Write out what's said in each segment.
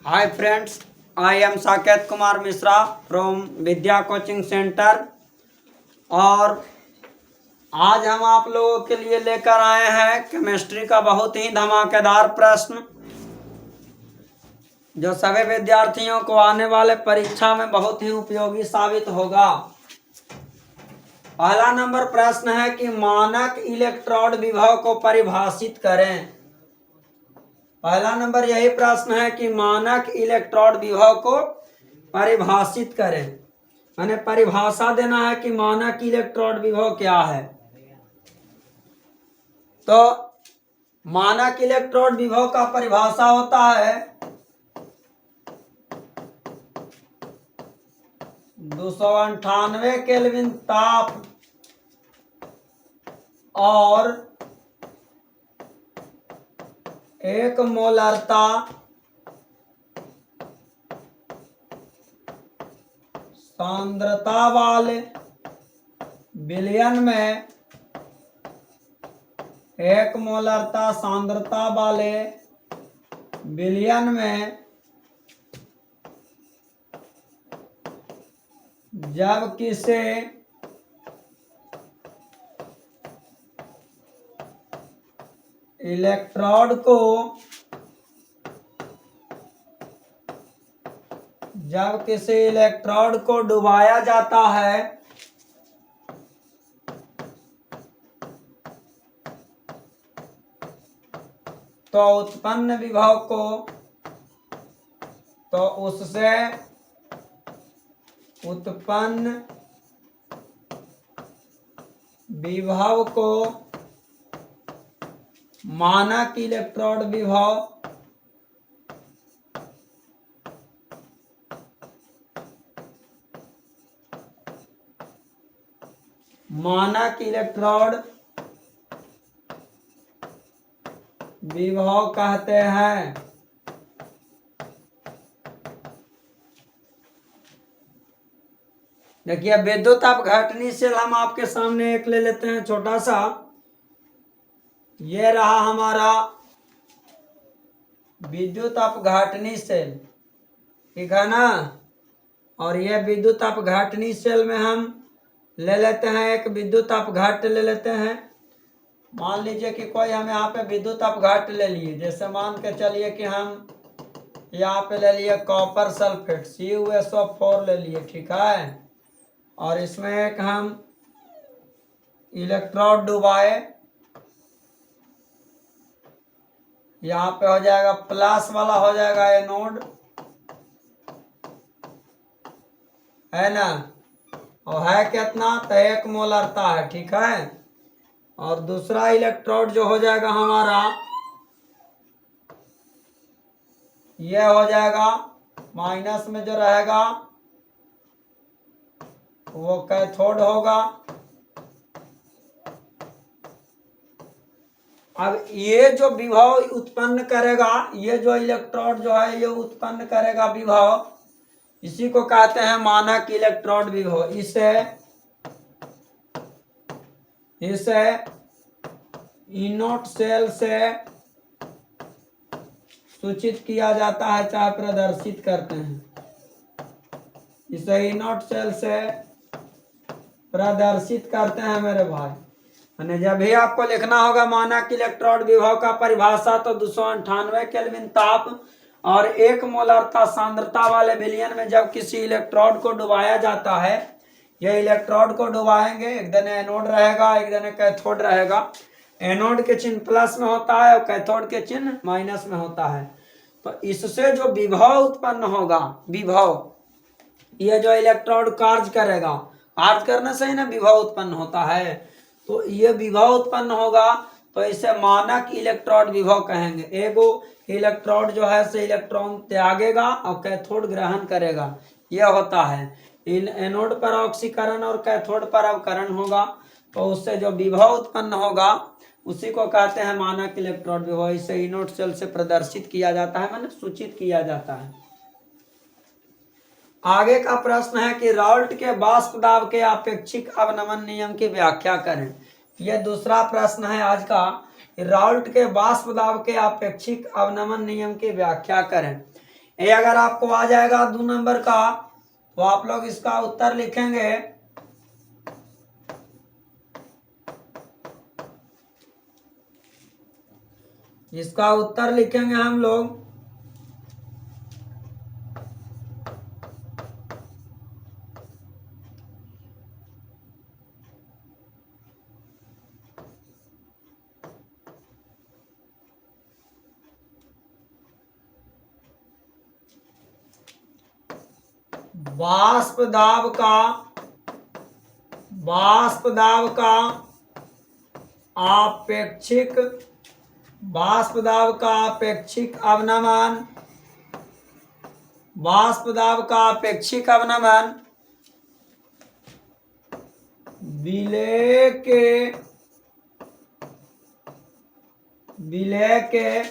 Hi friends, I am Saket Kumar Mishra from Vidya coaching centre. और आज हम आप लोगों के लिए लेकर आए हैं केमिस्ट्री का बहुत ही धमाकेदार प्रश्न, जो सभी विद्यार्थियों को आने वाले परीक्षा में बहुत ही उपयोगी साबित होगा। पहला नंबर प्रश्न है कि मानक इलेक्ट्रोड विभव को परिभाषित करें। पहला नंबर यही प्रश्न है कि मानक इलेक्ट्रोड विभव को परिभाषित करें, यानी परिभाषा देना है कि मानक इलेक्ट्रोड विभव क्या है। तो मानक इलेक्ट्रोड विभव का परिभाषा होता है 298 केल्विन ताप और 1 मोलरता सांद्रता वाले विलयन में 1 मोलरता सांद्रता वाले विलयन में जब किसी इलेक्ट्रोड को डुबाया जाता है तो उत्पन्न विभव को उससे उत्पन्न विभव को मानक इलेक्ट्रोड विभव कहते हैं। देखिए विद्युत अपघटनी सेल हम आपके सामने एक ले लेते हैं छोटा सा। ये रहा हमारा विद्युत अपघटनी सेल, ठीक है ना। और ये विद्युत अपघटनी सेल में हम ले लेते हैं एक विद्युत अपघट ले लेते हैं। मान लीजिए कि कोई हम यहाँ पे विद्युत अपघट ले लिए, जैसे मान के चलिए कि हम यहाँ पे ले लिए कॉपर सल्फेट CuSO4 ले लिए, ठीक है। और इसमें एक हम इलेक्ट्रोड डुबाए, यहाँ पे हो जाएगा प्लस वाला हो जाएगा एनोड, है ना। और है कितना, तो 1 मोलरता है, ठीक है। और दूसरा इलेक्ट्रोड जो हो जाएगा हमारा, ये हो जाएगा माइनस में जो रहेगा वो कैथोड होगा। अब ये जो विभव उत्पन्न करेगा, ये जो इलेक्ट्रोड जो है ये उत्पन्न करेगा विभव, इसी को कहते हैं मानक इलेक्ट्रोड विभव। इसे इनोट सेल से सूचित किया जाता है, चाहे प्रदर्शित करते हैं। इसे इनोट सेल से प्रदर्शित करते हैं मेरे भाई। और जब भी आपको लिखना होगा मानक इलेक्ट्रोड विभव का परिभाषा, तो 298 केल्विन ताप और 1 मोलरता सांद्रता वाले विलयन में जब किसी इलेक्ट्रोड को डुबाया जाता है, यह इलेक्ट्रोड को डुबाएंगे, एक दिन एनोड रहेगा एक दिन कैथोड रहेगा। एनोड के चिन्ह प्लस में होता है और कैथोड के चिन्ह माइनस में होता है। तो इससे जो विभव उत्पन्न होगा, विभव, यह जो इलेक्ट्रोड कार्य करेगा, कार्य करने से ही ना विभव उत्पन्न होता है। तो ये विभव उत्पन्न होगा तो इसे मानक इलेक्ट्रोड विभव कहेंगे। एगो इलेक्ट्रोड जो है से इलेक्ट्रॉन त्यागेगा और कैथोड ग्रहण करेगा, यह होता है। इन एनोड पर ऑक्सीकरण और कैथोड पर अवकरण होगा, तो उससे जो विभव उत्पन्न होगा उसी को कहते हैं मानक इलेक्ट्रोड विभव। इसे इनोट सेल से प्रदर्शित किया जाता है, माने सूचित किया जाता है। आगे का प्रश्न है कि राउल्ट के वाष्प दाब के आपेक्षिक अवनमन नियम की व्याख्या करें। यह दूसरा प्रश्न है आज का। राउल्ट के वाष्प दाब के आपेक्षिक अवनमन नियम की व्याख्या करें। ये अगर आपको आ जाएगा 2 नंबर का तो आप लोग इसका उत्तर लिखेंगे इसका उत्तर लिखेंगे हम लोग वाष्प दाब का आपेक्षिक अवनमन विलेय के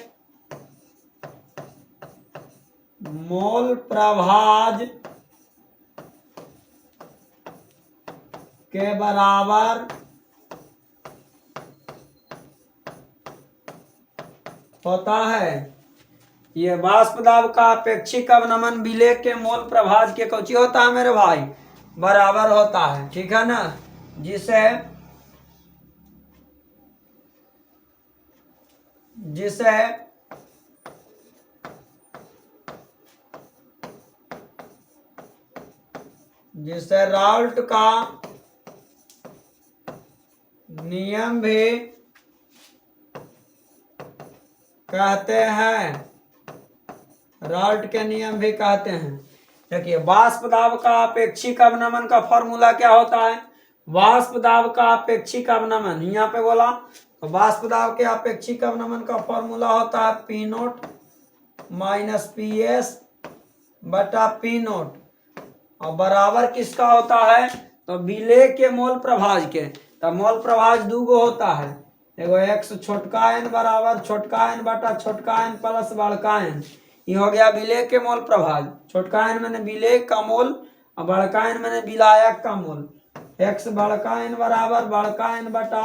मोल प्रभाज के बराबर होता है। ये वाष्प दाब का अपेक्षिक अवनमन विलेय के मोल प्रभाज के कौची होता है मेरे भाई, बराबर होता है। ठीक है ना, जिसे राल्ट का नियम भी कहते हैं, राल्ट के नियम भी कहते हैं। देखिए वाष्प दाब का अपेक्षिक अवनमन का फॉर्मूला क्या होता है, वाष्प दाब का अपेक्षिक अवनमन यहाँ पे बोला तो वाष्प दाब के अपेक्षिक अवनमन का फॉर्मूला होता है P note minus P S बटा पी नोट, और बराबर किसका होता है तो विलेय के मोल प्रभाज के। तो मोल प्रभाज दूगो होता है, एगो एक्स छोटका एन बराबर छोटका एन बटा छोटका एन प्लस बड़का एन, ये हो गया विलेय के मोल प्रभाज। छोटका एन मैंने विलेय का मोल और बड़का एन मैंने विलायक का मोल। एक्स बड़का एन बराबर बड़का एन बटा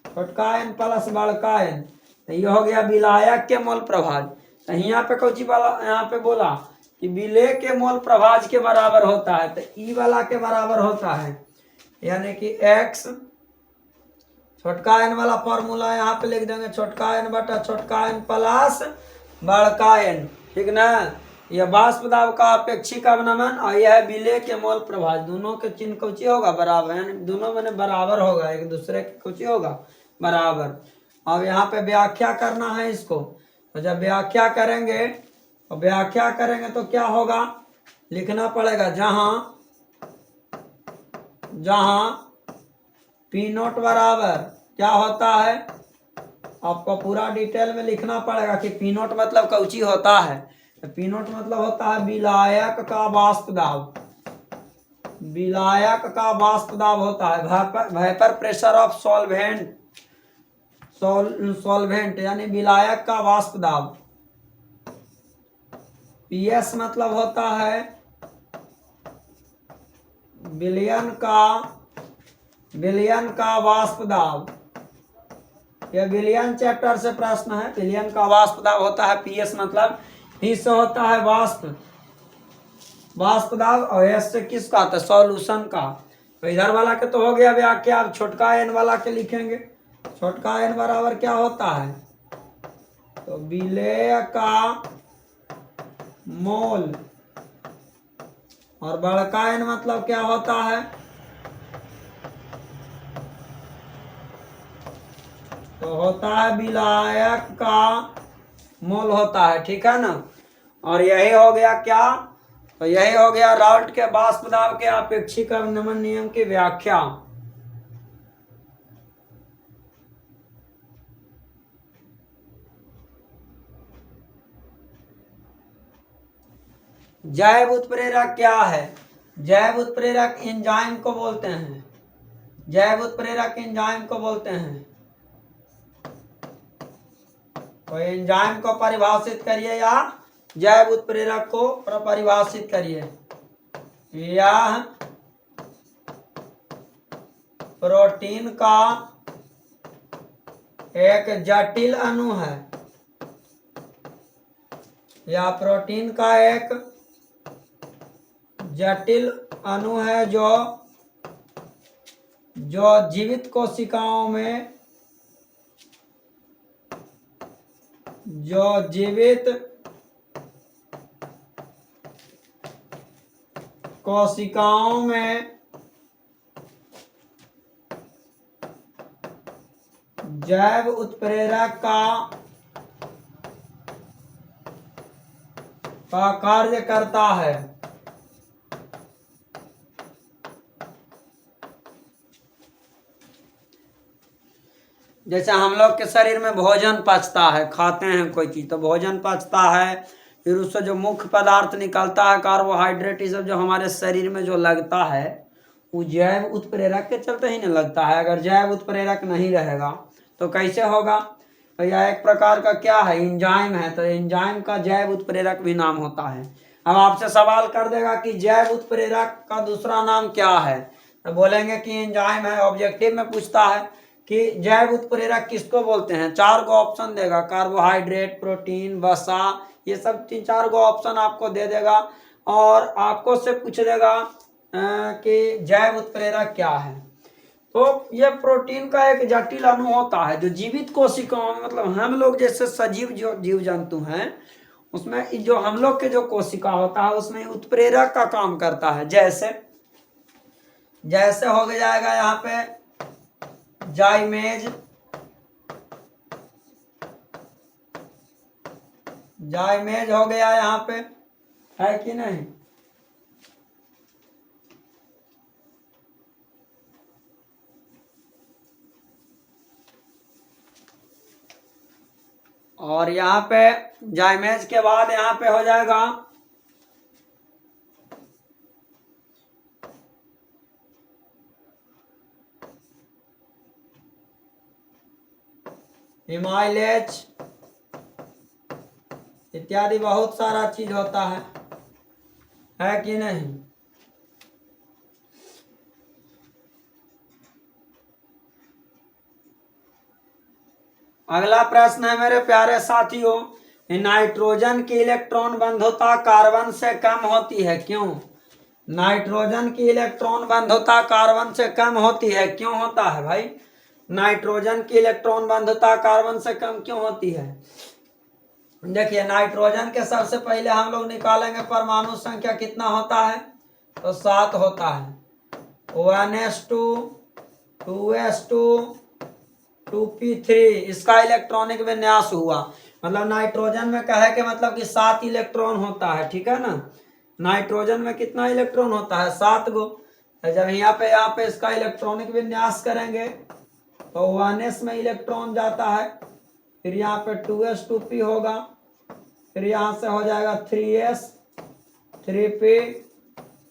छोटका एन प्लस बड़का एन, तो ये हो गया विलायक के मोल प्रभाज। तो यहाँ पे कौची वाला यहाँ पे बोला कि विलेय के मोल प्रभाज के बराबर होता है, तो ई वाला के बराबर होता है, यानी कि एक्स छोटका एन वाला फॉर्मूला यहाँ पे लिख देंगे छोटका एन बटा छोटका एन प्लस बड़का एन। ठीक ना, यह वाष्प दाब का अपेक्षिक अवनमन और यह है विलेय के मोल प्रभाज, दोनों के चिन्ह कौची होगा बराबर, यानी दोनों मैंने बराबर होगा, एक दूसरे के कौची होगा बराबर। अब यहाँ पे व्याख्या करना है इसको, तो जब व्याख्या करेंगे तो क्या होगा, लिखना पड़ेगा जहां पी नोट बराबर क्या होता है, आपको पूरा डिटेल में लिखना पड़ेगा कि पी नोट मतलब कौची होता है। तो पी नोट मतलब होता है विलायक का वाष्प दाब, विलायक का वाष्प दाब होता है, वेपर प्रेशर ऑफ सॉल्वेंट यानी विलायक का वाष्प दाब। पीएस मतलब होता है विलयन का वाष्प दाब, यह विलयन चैप्टर से प्रश्न है। विलयन का वाष्प दाब होता है पीएस, मतलब पी से होता है वाष्प दाब और एस से किसका तो सॉल्यूशन का। तो इधर वाला के तो हो गया व्याख्या, अब छोटका एन वाला के लिखेंगे। छोटका एन बराबर क्या होता है तो विलेय का मोल, और बड़का एन मतलब क्या होता है तो होता है विलायक का मोल होता है। ठीक है ना, और यही हो गया क्या, तो यही हो गया राल्ट के वाष्प दाब के अपेक्षिक अवनमन नियम की व्याख्या। जैव उत्प्रेरक क्या है, जैव उत्प्रेरक एंजाइम को बोलते हैं, जैव उत्प्रेरक एंजाइम को बोलते हैं। तो एंजाइम को परिभाषित करिए या जैव उत्प्रेरक को परिभाषित करिए। यह प्रोटीन का एक जटिल अणु है, या प्रोटीन का एक जटिल अणु है जो जीवित कोशिकाओं में जैव उत्प्रेरक का कार्य करता है। जैसे हम लोग के शरीर में भोजन पचता है, खाते हैं कोई चीज तो भोजन पचता है, फिर उससे जो मुख्य पदार्थ निकलता है कार्बोहाइड्रेट, ये सब जो हमारे शरीर में जो लगता है वो जैव उत्प्रेरक के चलते ही नहीं लगता है। अगर जैव उत्प्रेरक नहीं रहेगा तो कैसे होगा? तो यह एक प्रकार का क्या है, एंजाइम है, तो एंजाइम का जैव उत्प्रेरक भी नाम होता है। अब आपसे सवाल कर देगा कि जैव उत्प्रेरक का दूसरा नाम क्या है, तो बोलेंगे कि एंजाइम है। ऑब्जेक्टिव में पूछता है कि जैव उत्प्रेरक किसको बोलते हैं, 4 गो ऑप्शन देगा, कार्बोहाइड्रेट, प्रोटीन, वसा, ये सब 3-4 गो ऑप्शन आपको दे देगा और आपको से पूछ देगा कि जैव उत्प्रेरक क्या है। तो यह प्रोटीन का एक जटिल अणु होता है जो जीवित कोशिकाओं में, मतलब हम लोग जैसे सजीव जो जीव जंतु हैं उसमें जो हम लोग के जो कोशिका होता है उसमें उत्प्रेरक का काम करता है। जैसे हो जाएगा यहाँ पे जाइमेज हो गया यहाँ पे, है कि नहीं? और यहाँ पे जाइमेज के बाद यहाँ पे हो जाएगा इमाइलेज इत्यादि, बहुत सारा चीज होता है कि नहीं? अगला प्रश्न है मेरे प्यारे साथियों, नाइट्रोजन की इलेक्ट्रॉन बंधुता कार्बन से कम होती है, क्यों? नाइट्रोजन की इलेक्ट्रॉन बंधुता कार्बन से कम होती है, क्यों होता है भाई? नाइट्रोजन की इलेक्ट्रॉन बंधुता कार्बन से कम क्यों होती है? देखिए, नाइट्रोजन के सबसे पहले हम लोग निकालेंगे परमाणु संख्या कितना होता है, तो 7 होता है। 1s2 2s2 2p3, इसका इलेक्ट्रॉनिक विन्यास हुआ, मतलब नाइट्रोजन में कहे के मतलब कि 7 इलेक्ट्रॉन होता है, ठीक है ना? नाइट्रोजन में कितना इलेक्ट्रॉन होता है? 7 गो। जब यहाँ पे इसका इलेक्ट्रॉनिक विन्यास करेंगे तो 1s में इलेक्ट्रॉन जाता है, फिर यहाँ पे 2s 2p होगा, फिर यहाँ से हो जाएगा 3s 3p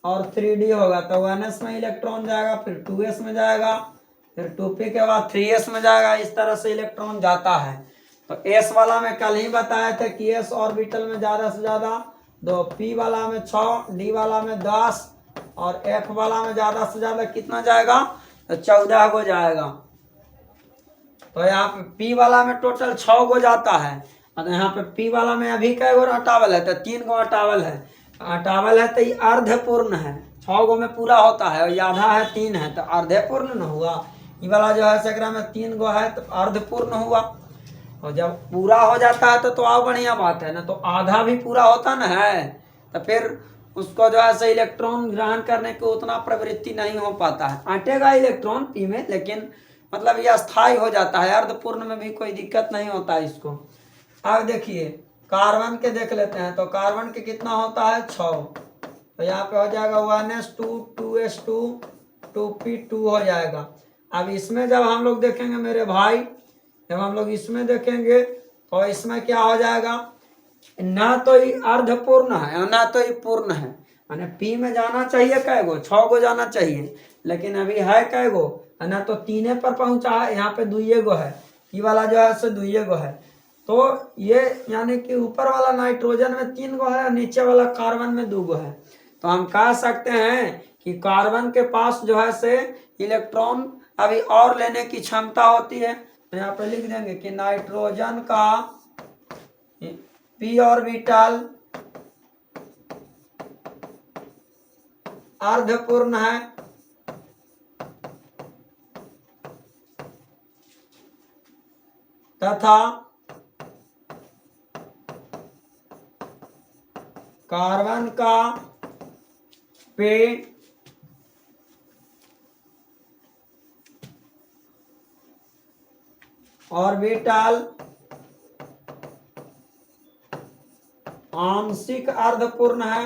और 3d होगा, तो 1s में इलेक्ट्रॉन जाएगा, फिर 2s में जाएगा, फिर 2p के बाद 3s में जाएगा। इस तरह से इलेक्ट्रॉन जाता है। तो s वाला में कल ही बताया था कि s ऑर्बिटल में ज्यादा से ज्यादा 2, p वाला में 6, d वाला में 10 और f वाला में ज्यादा से ज्यादा कितना जाएगा, तो 14 गो जाएगा। तो यहाँ पे p वाला में टोटल 6 गो जाता है, और यहाँ पे p वाला में अभी कै गो अटावल है, तो 3 गो अटावल है। अटावल है तो ये अर्धपूर्ण है, 6 गो में पूरा होता है, और ये आधा है 3 है, तो अर्धपूर्ण न हुआ। ये वाला जो है सकरा में 3 गो है तो अर्धपूर्ण हुआ। और जब पूरा हो जाता है तो और बढ़िया बात है ना, तो आधा भी पूरा होता ना है, तो फिर उसको जो है से इलेक्ट्रॉन ग्रहण करने को उतना प्रवृत्ति नहीं हो पाता है, अटेगा इलेक्ट्रॉन पी में, लेकिन मतलब यह अस्थायी हो जाता है। अर्धपूर्ण में भी कोई दिक्कत नहीं होता है इसको। अब देखिए कार्बन के देख लेते हैं, तो कार्बन के कितना होता है, 6, तो यहाँ पे हो जाएगा 1s2 2s2 2p2 हो जाएगा। अब इसमें जब हम लोग देखेंगे मेरे भाई, जब हम लोग इसमें देखेंगे तो इसमें क्या हो जाएगा, ना तो ये अर्धपूर्ण है और ना तो ये पूर्ण है, यानी पी में जाना चाहिए कै गो, 6 गो जाना चाहिए, लेकिन अभी है कै गो, ना तो 3 पर पहुंचा है, यहाँ पे 2 गो है, ये वाला जो है सो 2 गो है। तो ये यानी कि ऊपर वाला नाइट्रोजन में 3 गो है और नीचे वाला कार्बन में 2 गो है। तो हम कह सकते हैं कि कार्बन के पास जो है से इलेक्ट्रॉन अभी और लेने की क्षमता होती है। तो यहाँ पे लिख देंगे कि नाइट्रोजन का पी ऑर्बिटल अर्धपूर्ण है तथा कार्बन का पे ऑर्बिटल आंशिक अर्धपूर्ण है।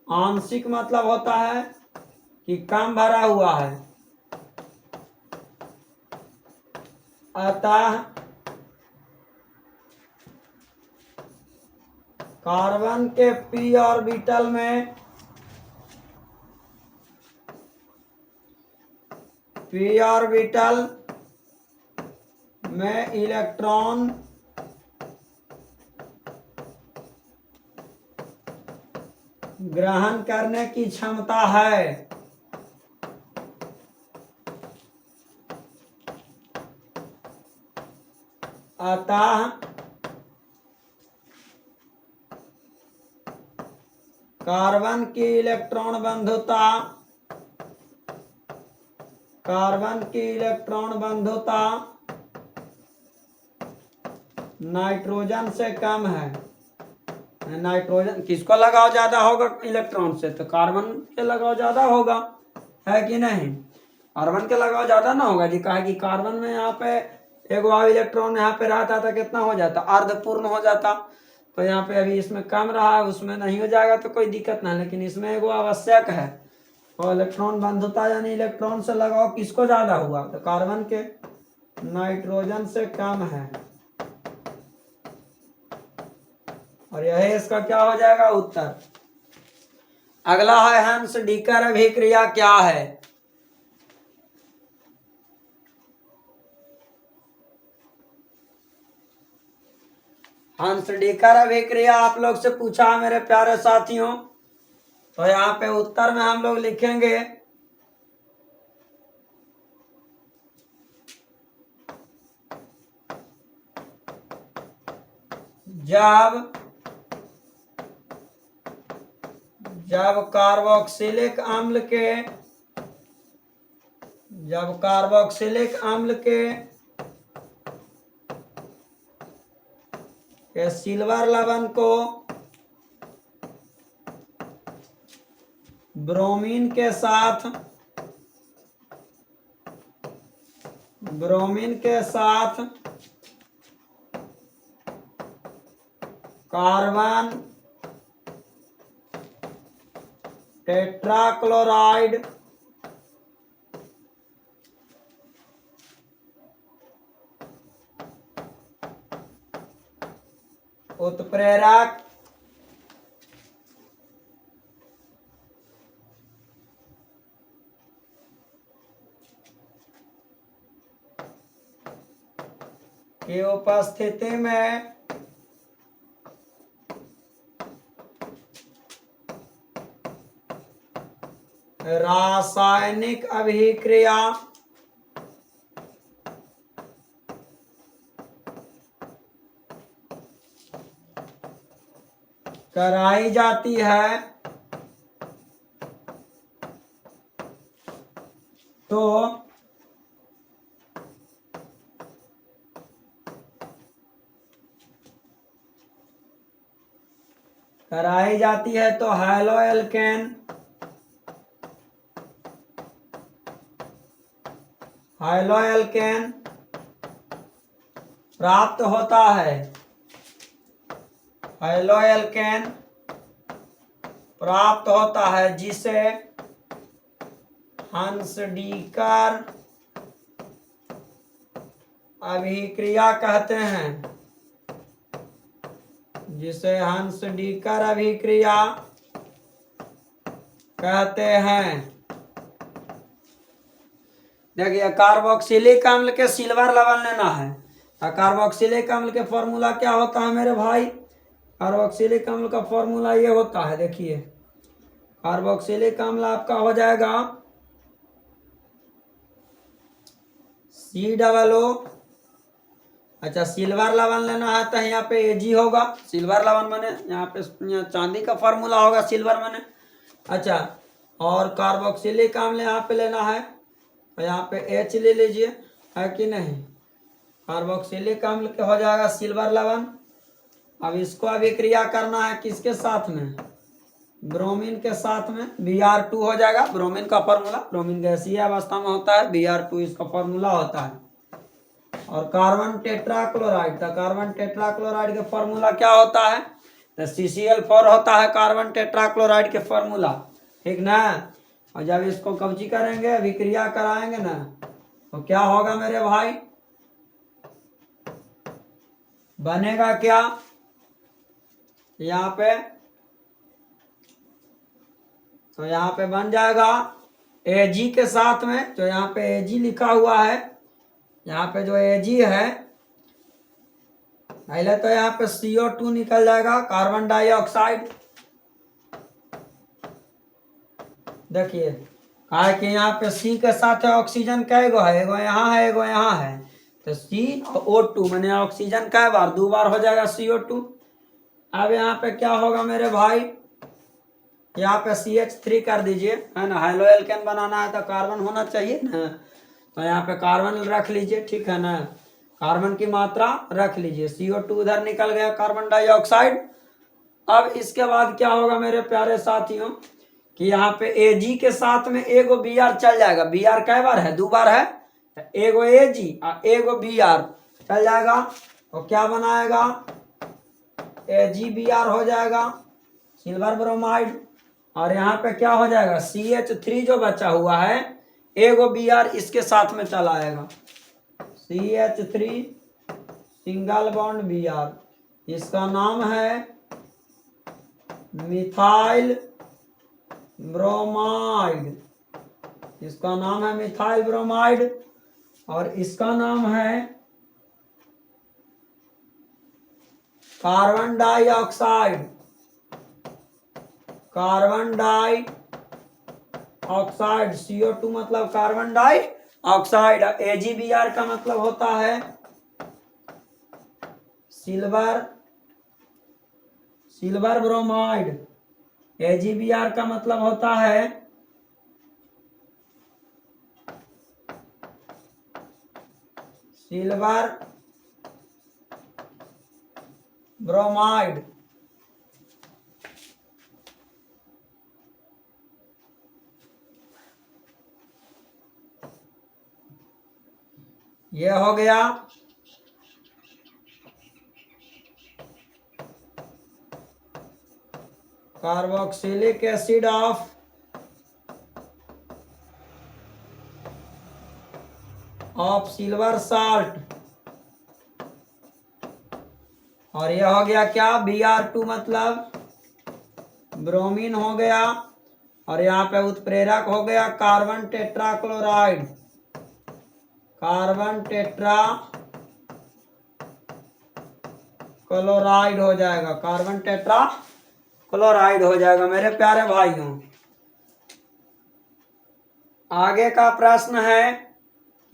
आंशिक मतलब होता है कि कम भरा हुआ है, अतः कार्बन के पी ऑर्बिटल में इलेक्ट्रॉन ग्रहण करने की क्षमता है। अतः कार्बन की इलेक्ट्रॉन बंधुता नाइट्रोजन से कम है। नाइट्रोजन किसको लगाव ज्यादा होगा इलेक्ट्रॉन से? तो कार्बन के लगाव ज्यादा होगा, है कि नहीं? कार्बन के लगाव ज्यादा ना होगा जी, कहा कि कार्बन में यहाँ पे एक इलेक्ट्रॉन यहाँ पे रहता था, कितना हो जाता? अर्धपूर्ण हो जाता। तो यहाँ पे अभी इसमें कम रहा, उसमें नहीं हो जाएगा तो कोई दिक्कत नहीं, लेकिन इसमें एगो आवश्यक है और इलेक्ट्रॉन बंधुता यानी इलेक्ट्रॉन से लगाव किसको ज्यादा हुआ? तो कार्बन के नाइट्रोजन से कम है। और यही इसका क्या हो जाएगा उत्तर। अगला है हंस डीकर अभिक्रिया क्या है? हंस डीकर अभिक्रिया आप लोग से पूछा है मेरे प्यारे साथियों। तो यहाँ पे उत्तर में हम लोग लिखेंगे जब कार्बोक्सिलिक अम्ल के सिल्वर लवण को ब्रोमीन के साथ कार्बन टेट्राक्लोराइड उत्प्रेरक की उपस्थिति में रासायनिक अभिक्रिया कराई जाती है। तो हैलोएल्केन प्राप्त होता है। हैलोएल्केन प्राप्त होता है जिसे हंस-डीकर अभिक्रिया कहते हैं। जिसे हंस-डीकर अभिक्रिया कहते हैं। देखिए कार्बोक्सिलिक अम्ल के सिल्वर लवण लेना है। कार्बोक्सिलिक अम्ल के फॉर्मूला क्या होता है मेरे भाई? कार्बोक्सिलिक अम्ल का फॉर्मूला ये होता है, देखिए कार्बोक्सिलिक अम्ल आपका हो जाएगा COO अच्छा, सिल्वर लवन लेना है तो यहाँ पे Ag होगा। सिल्वर लवन माने यहाँ पे यहाँ चांदी का फार्मूला होगा सिल्वर माने। अच्छा, और कार्बोक्सिलिक अम्ल यहाँ पे लेना है तो यहाँ पे H ले लीजिए, है कि नहीं। कार्बोक्सिलिक अम्ल के हो जाएगा सिल्वर लवन। अब इसको अभिक्रिया करना है किसके साथ में, ब्रोमीन के साथ में। Br2 हो जाएगा ब्रोमीन का फॉर्मूला, ब्रोमीन गैसीय अवस्था में होता है, Br2 इसका फॉर्मूला होता है। और कार्बन टेट्राक्लोराइड, तो कार्बन टेट्राक्लोराइड के फॉर्मूला क्या होता है, तो CCl4 होता है कार्बन टेट्राक्लोराइड के फॉर्मूला, ठीक ना। और जब इसको कब्जी करेंगे अभिक्रिया कराएंगे ना तो क्या होगा मेरे भाई, बनेगा क्या यहाँ पे, तो यहाँ पे बन जाएगा Ag के साथ में, जो यहाँ पे Ag लिखा हुआ है, यहाँ पे जो Ag है पहले तो यहाँ पे CO2 निकल जाएगा, कार्बन डाइऑक्साइड। देखिए कहा है कि यहाँ पे C के साथ ऑक्सीजन कै गो है, एगो यहाँ है एगो यहाँ है, तो C और O2 मैंने ऑक्सीजन कै बार, 2 बार हो जाएगा CO2। अब यहाँ पे क्या होगा मेरे भाई, यहाँ पे CH3 कर दीजिए, है ना। हाइलो एल्केन बनाना है तो कार्बन होना चाहिए ना, तो यहाँ पे कार्बन रख लीजिए, ठीक है ना। कार्बन की मात्रा रख लीजिए, CO2 उधर निकल गया, कार्बन डाइऑक्साइड। अब इसके बाद क्या होगा मेरे प्यारे साथियों कि यहाँ पे Ag के साथ में एगो Br चल जाएगा। Br कै बार है, 2 बार है, तो एगो Ag और एगो Br चल जाएगा, तो क्या बनाएगा, AgBr हो जाएगा सिल्वर ब्रोमाइड। और यहाँ पे क्या हो जाएगा, CH3 जो बचा हुआ है, एगो Br इसके साथ में चला आएगा, CH3 सिंगल बॉन्ड Br, इसका नाम है मिथाइल ब्रोमाइड, इसका नाम है मिथाइल ब्रोमाइड। और इसका नाम है carbon dioxide, carbon dioxide, CO2 मतलब कार्बन डाई ऑक्साइड। AgBr का मतलब होता है सिल्वर ब्रोमाइड। AgBr का मतलब होता है सिल्वर ब्रोमाइड। ये हो गया carboxylic acid of silver salt. और यह हो गया क्या, Br2 मतलब ब्रोमीन हो गया। और यहाँ पे उत्प्रेरक हो गया carbon tetrachloride, carbon tetra chloride हो जाएगा, कार्बन टेट्रा क्लोराइड हो जाएगा मेरे प्यारे भाइयों। आगे का प्रश्न है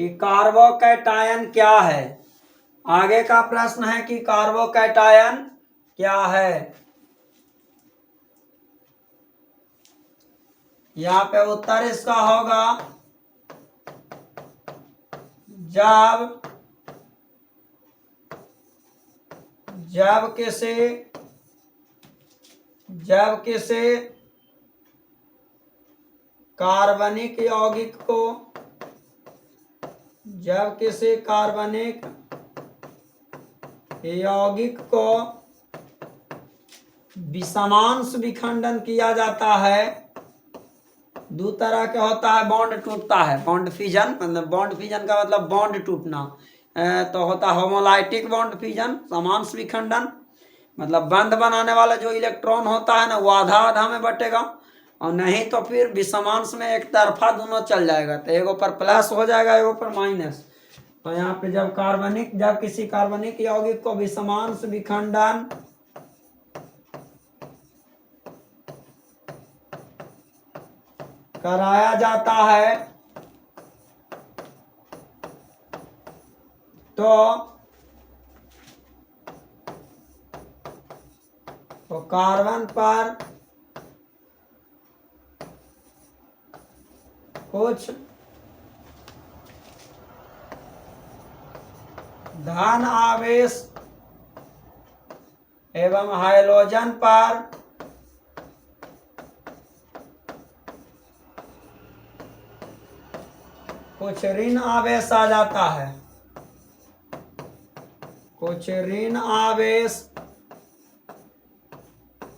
कि कार्बोकैटायन क्या है। आगे का प्रश्न है कि कार्बोकैटायन क्या है। यहाँ पे उत्तर इसका होगा जब किसी कार्बनिक यौगिक को, जब किसी कार्बनिक यौगिक को विषमांश विखंडन किया जाता है, 2 तरह के होता है, बॉन्ड टूटता है, बॉन्ड फिजन, मतलब बॉन्ड फिजन का मतलब बॉन्ड टूटना, तो होता है होमोलाइटिक बॉन्ड फिजन, समांश विखंडन मतलब बंध बनाने वाला जो इलेक्ट्रॉन होता है ना वो आधा आधा में बटेगा, और नहीं तो फिर विषमांश में एक तरफा दोनों चल जाएगा, तो एगो पर प्लस हो जाएगा एगो पर माइनस। तो यहाँ पे जब किसी कार्बनिक यौगिक को विषमांश विखंडन कराया जाता है तो तो कार्बन पर कुछ धन आवेश एवं हाइड्रोजन पर कुछ ऋण आवेश आ जाता है। कुछ ऋण आवेश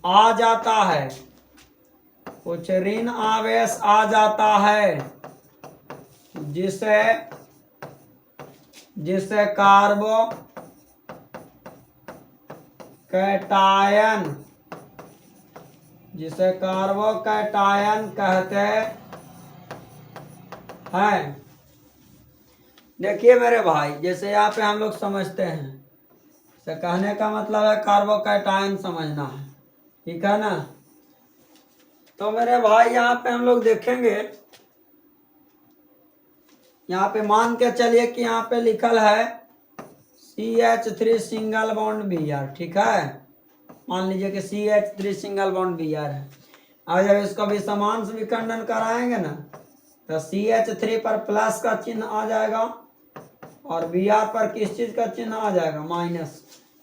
आ जाता है। कुछ ऋण आवेश आ जाता है जिसे कार्बो कैटायन कहते हैं। देखिए मेरे भाई, जैसे यहाँ पे हम लोग समझते हैं, तो कहने का मतलब है कार्बोकैटायन समझना है, ठीक है ना। तो मेरे भाई यहाँ पे हम लोग देखेंगे, यहाँ पे मान के चलिए कि यहाँ पे लिखल है CH3 सिंगल बॉन्ड Br, ठीक है। मान लीजिए कि CH3 सिंगल बॉन्ड Br है। अब जब इसको भी समान से विखंडन कराएंगे ना, तो CH3 पर प्लस का चिन्ह आ जाएगा और Br पर किस चीज का चिन्ह आ जाएगा, माइनस।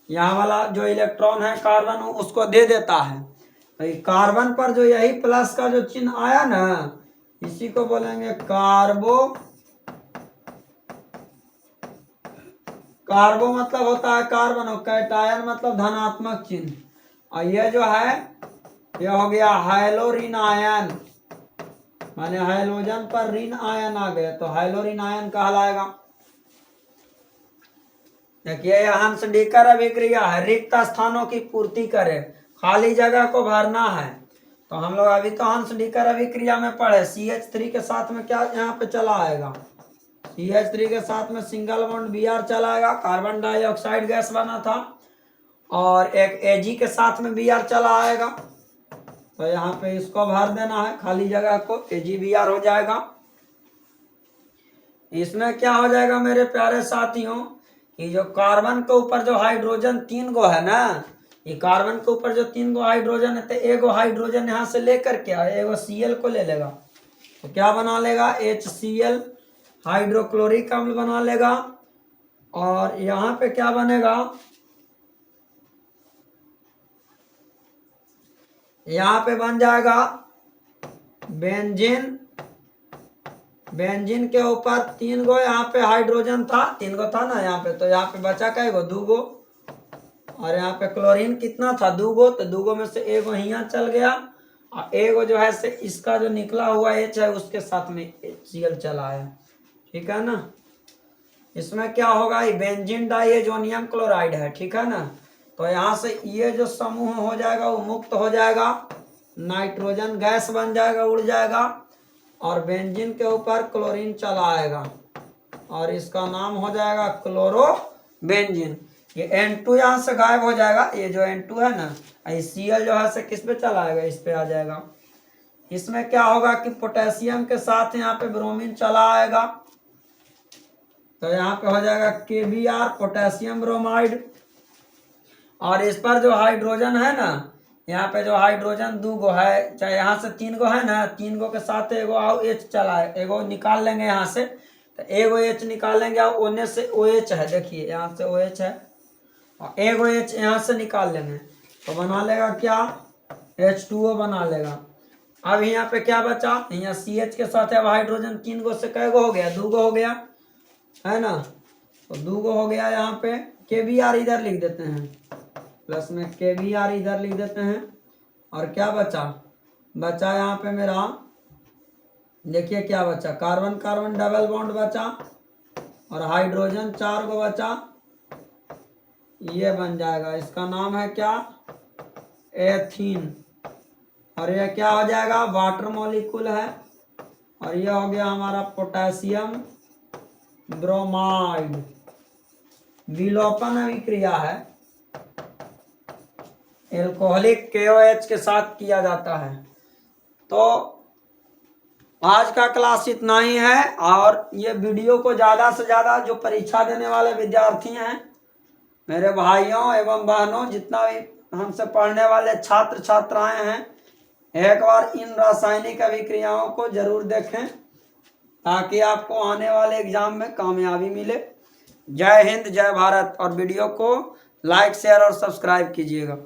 यहाँ वाला जो इलेक्ट्रॉन है कार्बन उसको दे देता है, तो कार्बन पर जो यही प्लस का जो चिन्ह आया ना, इसी को बोलेंगे कार्बो मतलब होता है कार्बन, और कैटायन मतलब धनात्मक चिन्ह। और ये जो है ये हो गया हाइलोरिन आयन, माने हाइड्रोजन पर ऋण आयन आ गया तो हाइलोरिन आयन कहलाएगा। देखिए यह हंस डीकर अभिक्रिया है, रिक्त स्थानों की पूर्ति करे, खाली जगह को भरना है। तो हम लोग अभी तो हंस डीकर अभिक्रिया में पढ़े, CH3 के साथ में क्या यहाँ पे चला आएगा, CH3 के साथ में सिंगल बॉन्ड Br चला आएगा, कार्बन डाइऑक्साइड गैस बना था, और एक Ag के साथ में Br चला आएगा। तो यहाँ पे इसको भर देना है खाली जगह को, AgBr हो जाएगा। इसमें क्या हो जाएगा मेरे प्यारे साथियों, कि जो कार्बन के ऊपर जो हाइड्रोजन 3 गो है ना, ये कार्बन के ऊपर जो 3 गो हाइड्रोजन है, तो एगो हाइड्रोजन यहाँ से लेकर के एगो Cl को ले लेगा, तो क्या बना लेगा, HCl हाइड्रोक्लोरिक अम्ल बना लेगा। और यहाँ पे क्या बनेगा, यहाँ पे बन जाएगा बेंजीन। बेंजीन के ऊपर 3 गो यहाँ पे हाइड्रोजन था, 3 गो था ना यहाँ पे, तो यहाँ पे बचा कै गो, 2 गो। और यहाँ पे क्लोरीन कितना था, 2 गो, तो 2 गो में से एगो यहाँ चल गया, और एगो जो है से इसका जो निकला हुआ H है उसके साथ में HCl चला है, ठीक है ना। इसमें क्या होगा, ये बेंजीन डाइएजोनियम क्लोराइड है, ठीक है ना। तो यहाँ से ये जो समूह हो जाएगा वो मुक्त हो जाएगा, नाइट्रोजन गैस बन जाएगा, उड़ जाएगा, और बेंजीन के ऊपर क्लोरीन चला आएगा, और इसका नाम हो जाएगा क्लोरो बेंजीन। ये N2 यहाँ से गायब हो जाएगा, ये जो N2 है ना, Cl जो है से किस पे चला आएगा, इस पे आ जाएगा। इसमें क्या होगा कि पोटेशियम के साथ यहाँ पे ब्रोमीन चला आएगा, तो यहाँ पे हो जाएगा KBr पोटेशियम ब्रोमाइड। और इस पर जो हाइड्रोजन है ना, यहाँ पे जो हाइड्रोजन 2 गो है, चाहे यहाँ से 3 गो है ना, 3 गो के साथ एगो H चला है, एगो निकाल लेंगे यहाँ से, तो एगो H निकाल लेंगे, और ओने से OH है, देखिए यहाँ से OH है, और एगो H यहाँ से निकाल लेंगे, तो बना लेगा क्या, H2O बना लेगा। अब यहाँ पे क्या बचा, यहाँ CH के साथ अब हाइड्रोजन 3 गो से कै गो हो गया, 2 गो हो गया है ना, तो 2 गो हो गया। यहाँ पे KBr इधर लिख देते हैं, प्लस में KBr इधर लिख देते हैं, और क्या बचा यहाँ पे मेरा, देखिए क्या बचा, कार्बन कार्बन डबल बॉन्ड बचा, और हाइड्रोजन 4 गो बचा, ये बन जाएगा, इसका नाम है क्या, एथीन। और ये क्या हो जाएगा, वाटर मॉलिक्यूल है, और ये हो गया हमारा पोटेशियम ब्रोमाइड। विलोपन अभिक्रिया है, एल्कोहलिक KOH के साथ किया जाता है। तो आज का क्लास इतना ही है, और ये वीडियो को ज़्यादा से ज़्यादा जो परीक्षा देने वाले विद्यार्थी हैं, मेरे भाइयों एवं बहनों, जितना भी हमसे पढ़ने वाले छात्र छात्राएं हैं, एक बार इन रासायनिक अभिक्रियाओं को जरूर देखें ताकि आपको आने वाले एग्जाम में कामयाबी मिले। जय हिंद, जय भारत। और वीडियो को लाइक, शेयर और सब्सक्राइब कीजिएगा।